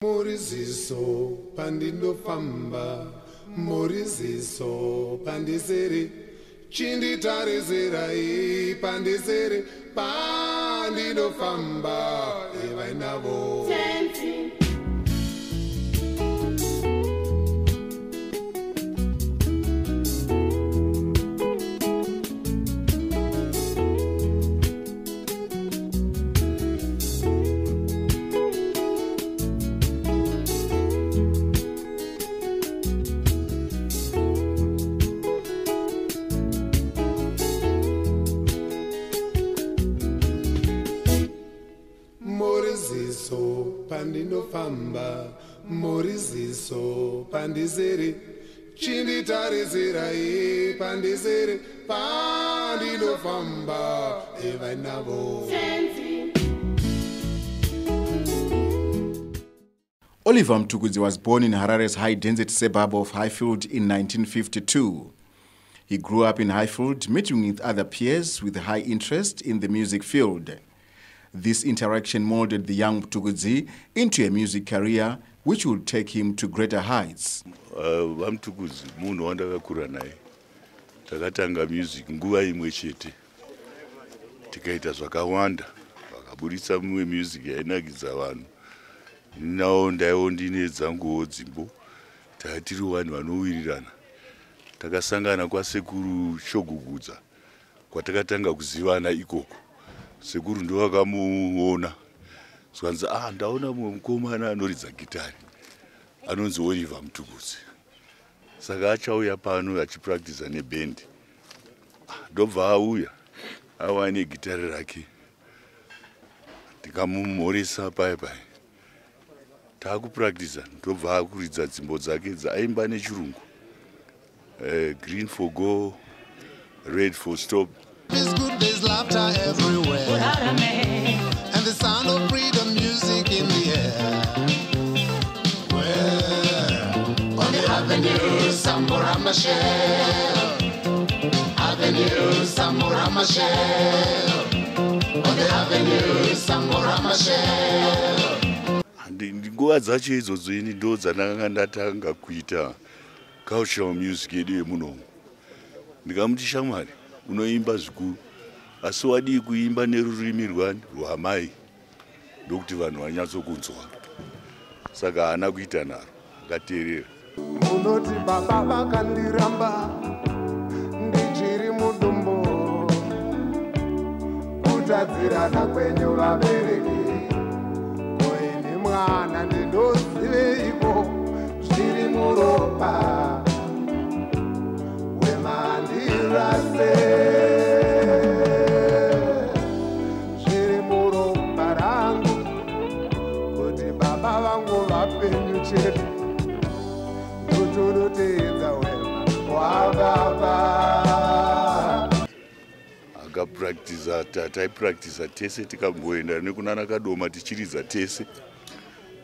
Moriziso pandindofamba, moriziso pandizere, chinditarezerai pandizere, pandindofamba, evainavo. Moriziso pandindofamba, moriziso pandizere, chinditarezerai pandizere, pandindofamba, evainavo. Oliver Mtukudzi was born in Harare's high-density suburb of Highfield in 1952. He grew up in Highfield, meeting with other peers with high interest in the music field. This interaction molded the young Mtukudzi into a music career which would take him to greater heights. Mtukudzi munhu wandakakura naye. Takatanga music nguva imwe chete. Tikaita zvakawanda, vakaburitsa mumwe music yainakidza vanhu. Nawo ndaiwo ndine dzanguwo dzimbo. Tiri vanhu vanowirirana. Takasangana kwasekuru Shogugudza kwatakatanga kuzivana ikoko. Sekuru ndo vakamuona. Zvanzi ndaona mumwe mukomana anoridza gitari. Anonzi Oliver Mtukudzi. Saka achauya pano achipractice neband. Ndobva auya. Ava negitari rake. Tikamumhoresa pai. Takupractice ndobva akuridza dzimbo dzake dzaimba nechirungu. Green for go, red for stop. It's good, there's laughter everywhere, and the sound of freedom music in the air. Well, on the avenue, Samora Machel. Avenue, Samora Machel. On the avenue, Samora Machel. Nguva dzacho idzodzo ini ndo dzandanga ndatanga kuita cultural music yedu yemuno. Ndikamuti shamwari unoimba zvikuru asi wadi kuimba nerurimi rwamai ndokuti vanhu vanyatsokunzwa. Saka haana kuita naro, akateerera. Unoti baba vakandiramba ndichiri mudumbu, kutadzirana kwenyu vabereki. Koini mwana ndinoziveiko zviri muropa wemandirase. Zviri muropa rangu kuti baba vangu vapenyu chete. Kuturuteedza wema wababa. Akapractice taipractice tese tikamboenda nekunana Kadoma tichiridza tese.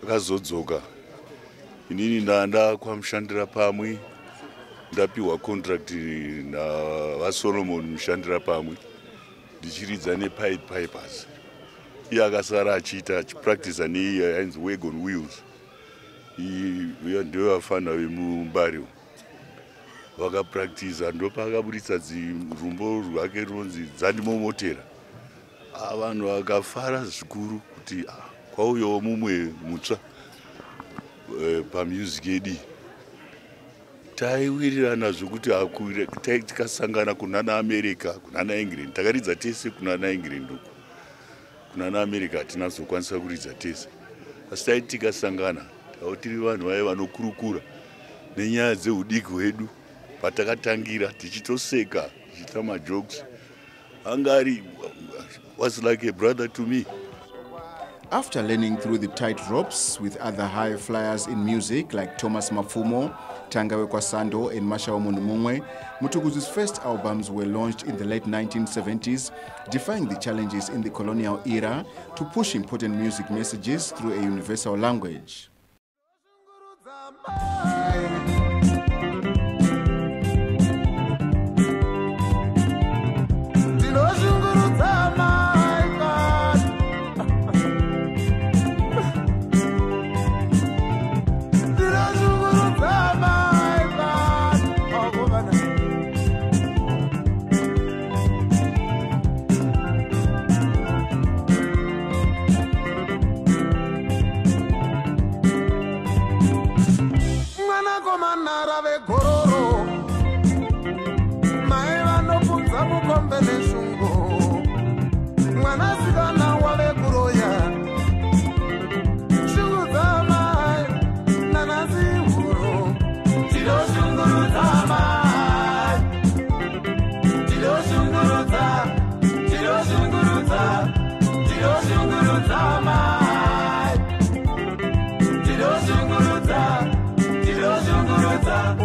Akazodzoka. Inini ndanda kwamushandira pamwe. Ndapiwa contract na vaSolomon mushandira pamwe. Ndichiridza nePipers. Iye akasara achiita achipractice neiye yainzi Wagon Wheels. Ndio vafana vemuMbari. Vakapractice ndopa akaburitsa rumbo rwake ronzi Dzandimomotera. Vanhu vakafara zvikuru kuti kwauyawo mumwe mutsva pamusic yedu. Taiwirirana zvokuti tikasangana kunana America, kunana England. Takaridza tese kunana England uko. Kunana America hatinazokwanisa kuridza tese. Asi taiti tikasangana tiri vanhu vaya vanokurukura nenyaya dzeudiki hwedu patakatangira tichitoseka tichiita majokes. Angari was like a brother to me. After learning through the tight ropes with other high flyers in music like Thomas Mafumo, Tangawe Kwasando and Mashawa Munumungwe, Mtukudzi's first albums were launched in the late 1970s, defying the challenges in the colonial era to push important music messages through a universal language. vanakomana vegororo mai vanopfudza mukombe neshungo mwanasikana wavekuroya shungu dzamai nanasi huro tinoshungurudza mai tinoshungurudza tinoshungurudza tinoshungurudza mai tinoshungurudza tinoshungurudza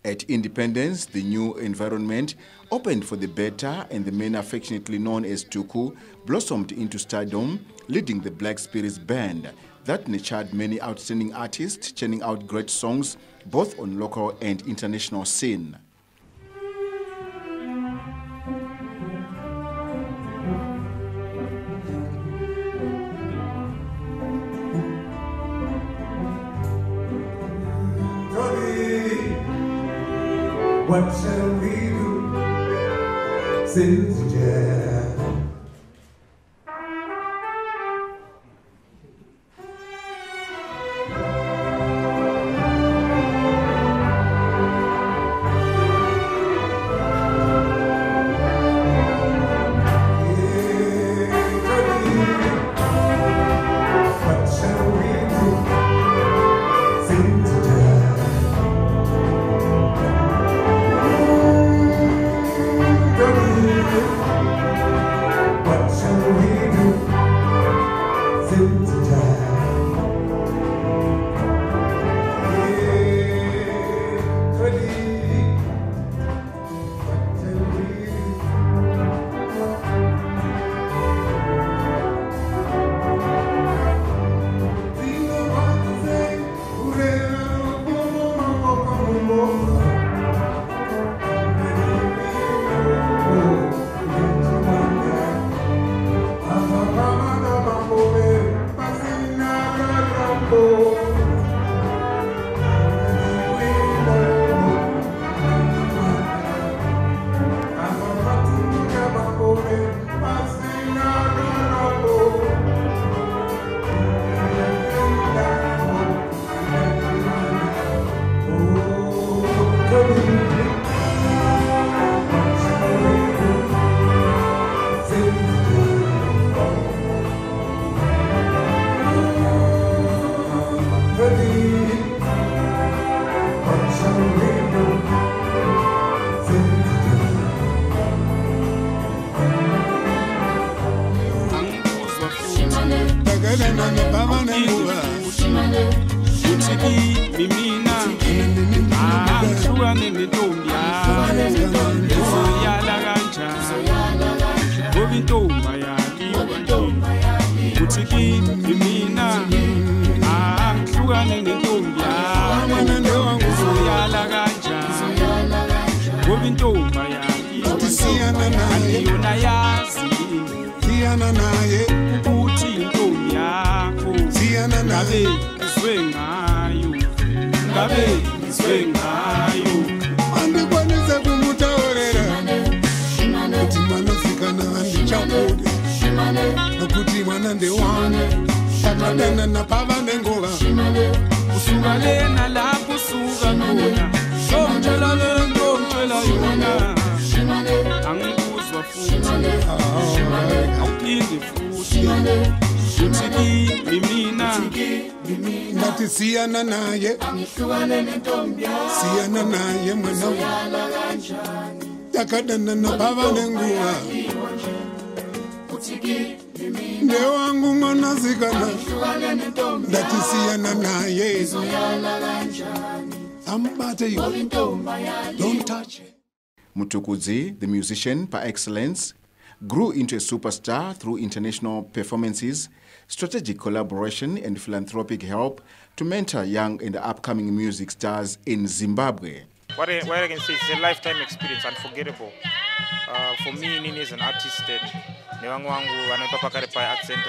At Independence, the new environment opened for the better, and the men affectionately known as Tuku blossomed into stardom, leading the Black Spirits Band that nurtured many outstanding artists, churning out great songs both on local and international scene. What shall we do since Jack? Mina, Siyana naye uthi intombi yakho Siyana ngabe naye ngizwe ngayo ngabe ngizwe ngayo andikwanise kumutaurira kuti mwanasikana handichakude nokuti mwana ndewangu takadana napava nenguva usuka lena lapho usuka khona somtshela le ntomtshela yona angikuzwa futhi awuphinde futhi uthi mina ngati siyana naye siyana naye mwana takadana napava nenguva ndewangu mwanasikana ndati siyana naye ambate you don't touch it. Mutukudzi, the musician par excellence, grew into a superstar through international performances, strategic collaboration and philanthropic help to mentor young and upcoming music stars in Zimbabwe. What I can say is a lifetime experience, unforgettable. For me, Nini is an artist. Newangu anapapa kare pa accent.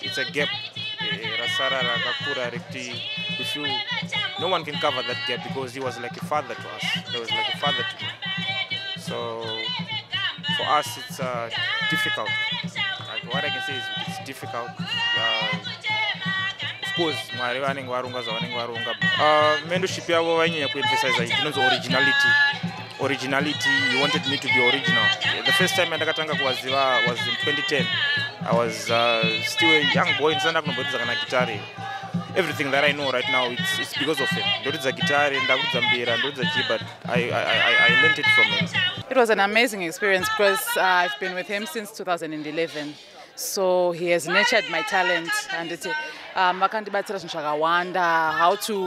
It's a gap. Rasara rakakura rekti. If you, no one can cover that gap because he was like a father to us. He was like a father to me. So for us, it's difficult. Like, what I can say is it's difficult. Of course, mentorship yavo vainyanya kuemphasize originality. Originality, he wanted me to be original. The first time I ndakatanga kuwaziva was in 2010. I was still a young boy. Everything that I know right now, it's because of him. Ndodza guitar, ndakudza mbira, ndodza keyboard. I learned it from him. It was an amazing experience because I've been with him since 2011. So he has nurtured my talent and it's makandibatsira zvinhu zvakawanda, how to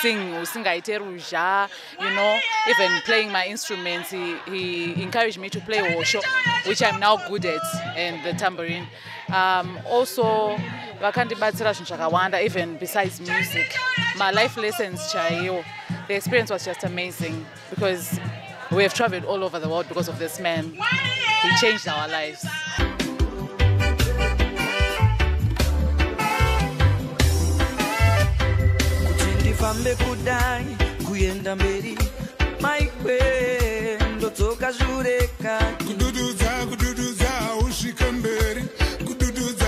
sing, usingaite ruzha, you know, even playing my instruments. He encouraged me to play hosho, which I'm now good at, and the tambourine. Also vakandibatsira zvinhu zvakawanda, even besides music. My life lessons chaiyo. The experience was just amazing because we have traveled all over the world because of this man. He changed our lives. Fambe kudai kuyenda mberi maikwe ndotsoka zureka kududuza usvika mberi kududuza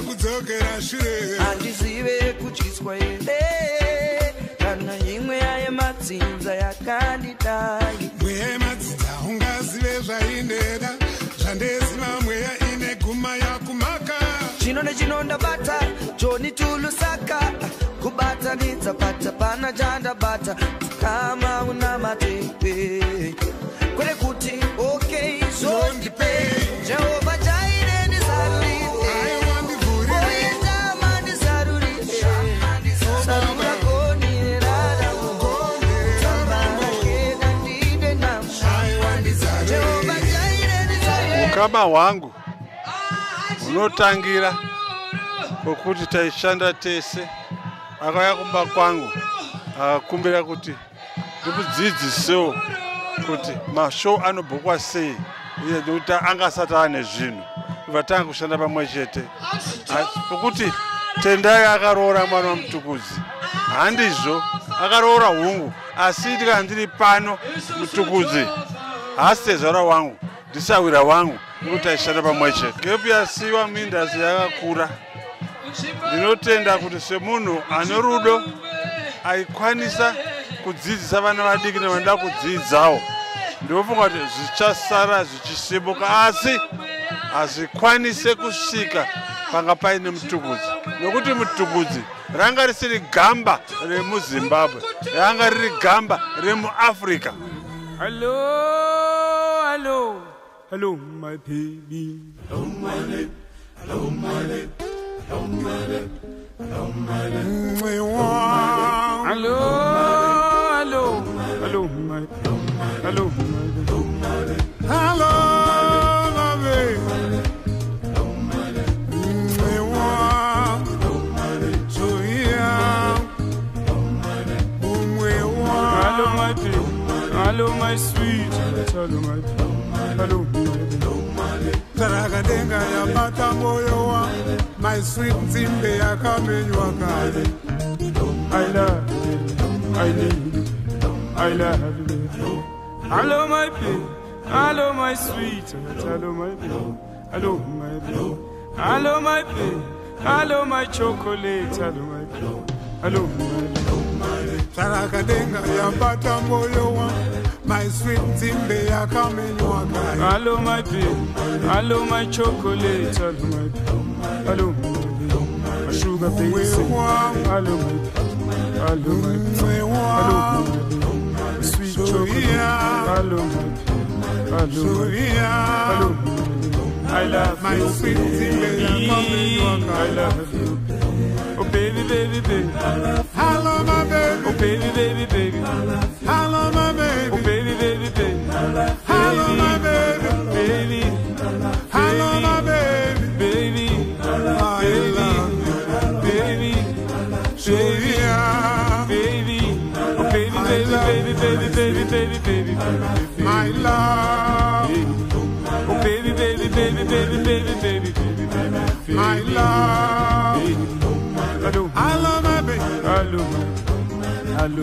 kudzokera shure handizive kutyiswa here kana imwe yaye matsinza yakandidai mweya yematsinza ungazive zvaineda zvandeziva mweya ine guma yakumaka chino nechino ndabata joni tulusaka kubata nitsapata pana chandabata kama una matepe kwere kuti okay zondipe Jehova jaire ndisarurire oyetama ndisarurire sarura koni rada tsambara keda ndide namu Jehova jaire ndisarurire ukama hwangu unotangira kuti taishanda tese akauya kumba kwangu akakumbira kuti ndikudzidzisewo kuti mashow anobhukwa sei iye nekuti angasati ane zvinhu vatanga kushanda pamwe chete pokuti tendai akaroora mwana wamutukudzi handizvo akaroora hungu asi ndika ndiri pano mutukudzi hasitezvara wangu ndisawira wangu nekuti aishanda pamwe chete gepu yasiyiwa muindasi yakakura ndinotenda kuti semunhu ane rudo aikwanisa kudzidzisa vana vadiki nevanoda kudzidzawo ndinofunga kuti zvichasara zvichisimuka asi hazvikwanise kusvika panga paine mutukudzi nokuti mutukudzi ranga risiri gamba remuzimbabwe ranga riri gamba remuafrica. Hello my baby, hello my lady, hello my lady. Hello, my lady. Hello, my lady. Hello, my hello, hello, my baby. Hello, my sweet. Hello, my hello, my Tarakadenga yabata moyo wa my sweet Nzimbe yakamenywa kare. I love you, I need you, I love you. Hello my baby, hello my sweet, hello my baby, hello my baby, hello my baby, hello my chocolate, hello my baby, hello my baby. Tarakadenga yabata moyo wa my sweet Nzimbe yakamenywa kare. Hello my baby, hello my chocolate, hello my baby, hello my baby, my sugar baby, hello my baby. Hello, my hello, sweet chocolate. Hello, hello, I love my you, sweet baby. I love you. Oh baby, baby, baby. Hello, my baby. Oh baby, baby, baby. Hello, my baby. Oh baby, baby, baby. Hello, my baby. Baby. Hello, my baby. Baby. I love you, baby. Baby. Baby, baby, baby, baby, baby, baby, my love. Oh baby, baby, baby, baby, baby, baby, baby, my love. Hello, hello, my baby. Hello,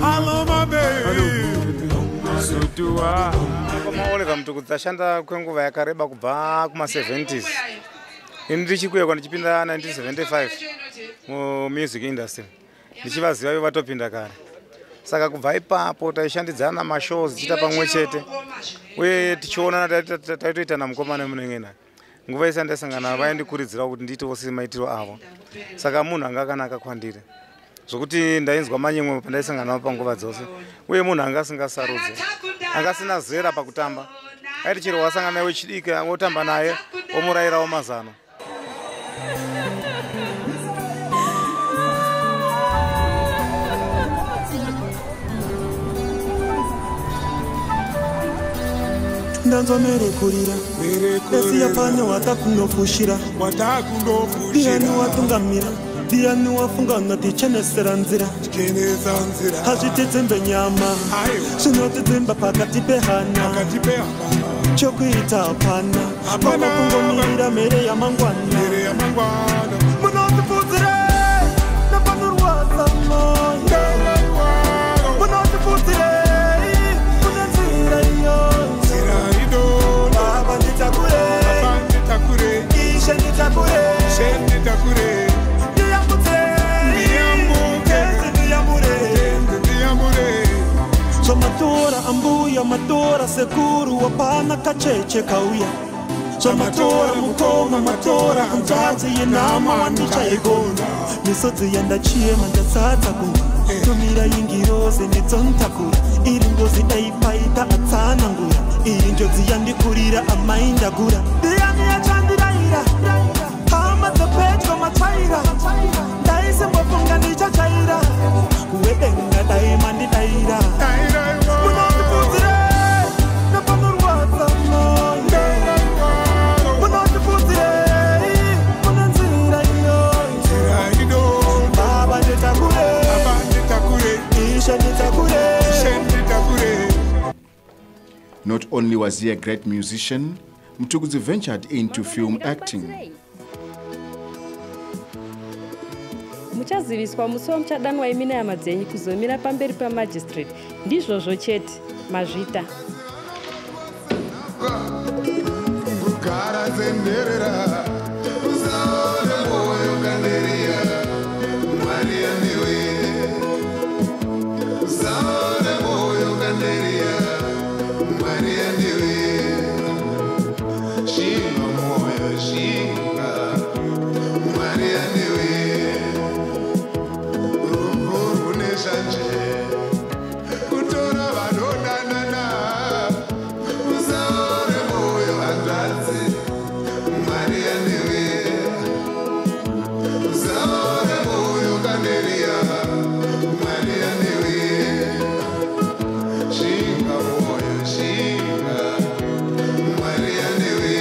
hello, my baby. So do I. Kamaoneka mtu kushanda kwenguva yakareba kubva kuma 70s. Ndichikuya kwa ndichipinda 1975 mu music industry. Ndichivaziva vatopinda kare. Saka kubva ipapo taishandidzana mashows tichita pamwe chete. Uye tichiona taitoita namukomana munengena. Nguva yese ndasangana vaindikuridzira kuti ndiitewo semaitiro avo. Saka munhu anga akanaka kwandiri. Zvokuti ndainzwa manyemwe pandaisangana nawo panguva dzose. Uye munhu anga asingasarudze. Anga asina zera pakutamba. Aiti chero wasangana naye wechidiki wotamba naye omurayirawo mazano. Ndanzo merekurira esi yapanya watakunofushira diani watungamira diani wafunga natichenesera nzira hazvitedzembe nyama zvinotedzemba pakati pehana chokuita hapana vava kungomirira mhere yamangwana munotipfudzire nepanorwadza moyo munotipfudzire kune nzira iyo Somatora ambuya matora sekuru wapana kacheche kauya Somatora mukoma matora anzazi yenama wanisha egonda Misodzi yanda chiema ndasata kunga Tumira yingirose nitsontakura Iri ngozi aipaita atsana ngura Iri njozi yandikurira amainda gura Diani ya chandiraira Hama the petro machaira Daise mwafunga nicha chaira Kuwedenga daimandi daira Munoti putire Napanurwata moyo Munoti putire Munanzira iyo Baba nitakure Isha nitakure Not only was he a great musician, Mtukudzi ventured into film acting. Muchaziviswa musi muchadanwa imina yamadzenyi kuzomira pamberi pamagistrate ndizvozvo chete mazvita kugara zenderera usaone moyo kanderia Maria niwe usaone moyo kanderia Maria niwe shinga moyo shinga Maria niwe kutora vanonanana usaore moyo hanzvadzi Maria newe usaore moyo kanderia Maria newe shinga moyo shinga Maria newe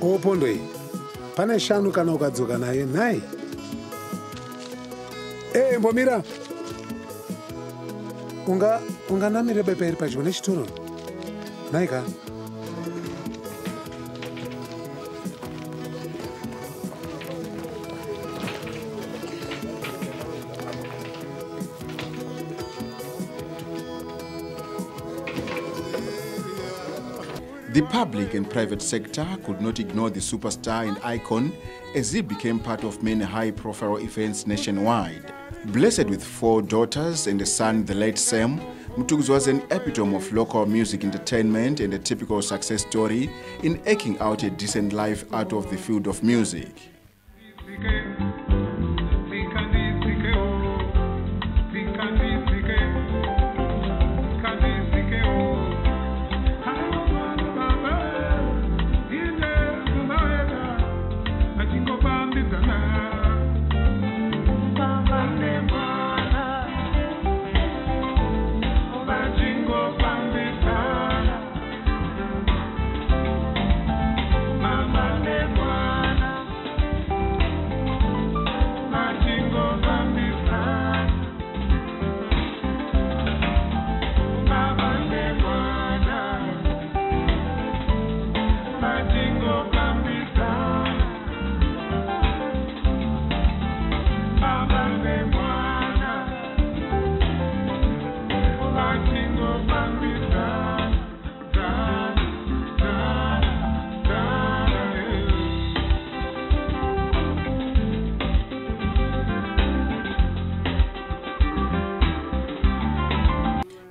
opondoi pane shanu kana ukadzoka naye nhai mbomira unganamire beperi padyo nechitoro naika The public and private sector could not ignore the superstar and icon as he became part of many high-profile events nationwide. Blessed with 4 daughters and a son, the late Sam, Muthukuzi was an epitome of local music entertainment and a typical success story in eking out a decent life out of the field of music.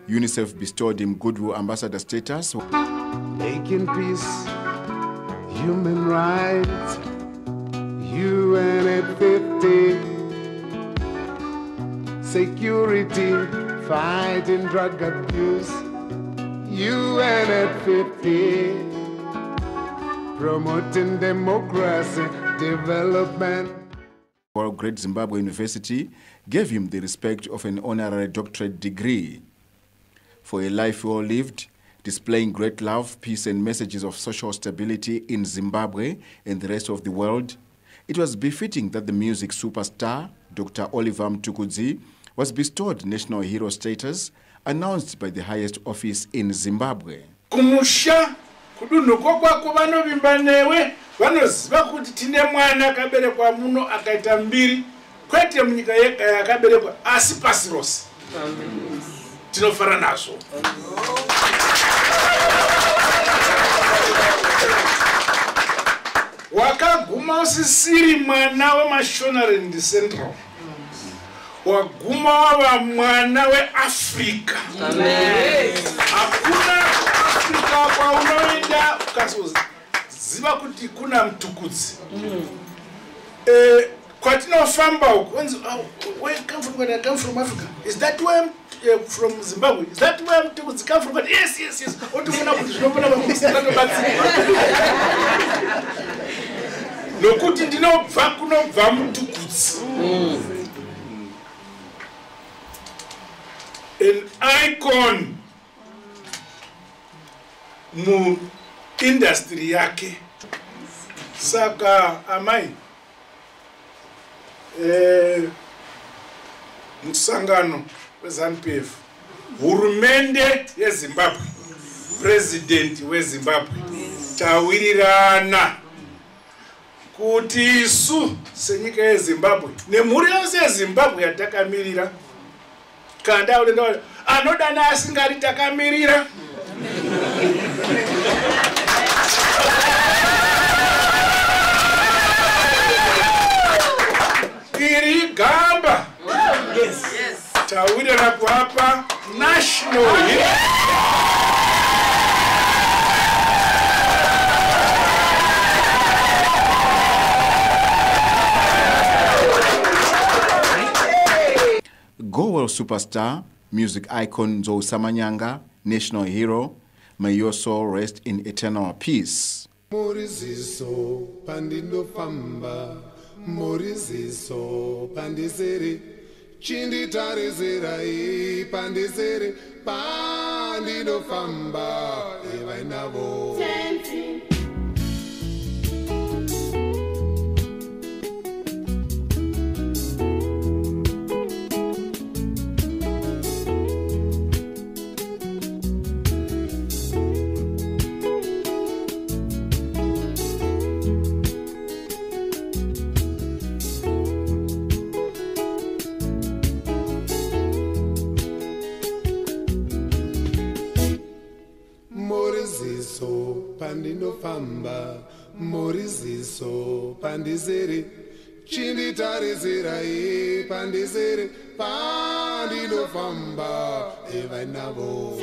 UNICEF bestowed him Goodwill Ambassador status. Making peace, human rights, UN at 50, security, fighting drug abuse, UN at 50, promoting democracy, development. While Great Zimbabwe University gave him the respect of an honorary doctorate degree. For a life well lived, displaying great love, peace and messages of social stability in Zimbabwe and the rest of the world, it was befitting that the music superstar, Dr. Oliver Mtukudzi, was bestowed national hero status, announced by the highest office in Zimbabwe. Kumusha kudunhu kwako vanovimba newe vanoziva kuti tine mwana akaberekwa muno akaita mbiri kwete munyika yega yakaberekwa asi pasi rose. Tinofara nazo. Wakaguma usisiri mwana weMashonaland Central. Waguma wava mwana weAfrica. Hakuna Afrika kwa unoenda ukaziva kuti kuna Mtukudzi. Kwatinofamba huko, where you come from? Where I come from, Africa. Is that where I'm from Zimbabwe? Is that where Mtukudzi come from? Yes, yes, yes. Nokuti ndinobva kunobva Mtukudzi. An icon mu industry yake. Saka amai musangano weZANU-PF, hurumende yeZimbabwe, president weZimbabwe, tawirirana kuti isu senyika yeZimbabwe nemhuri yose yeZimbabwe yatakamirira kanda ulenda anodana asingari takamirira iri gamba. Yes, yes. Tawira na kuapa national hero. Go Well superstar, music icon Nzo Samanyanga, national hero, may your soul rest in eternal peace. Moriziso pandindo famba, Moriziso pandisere, chinditarizira pandisere, pandindo famba, evainavo. Moriziso pandinofamba muri ziso pandizere chinditarizirai pandizere pandinofamba evainavo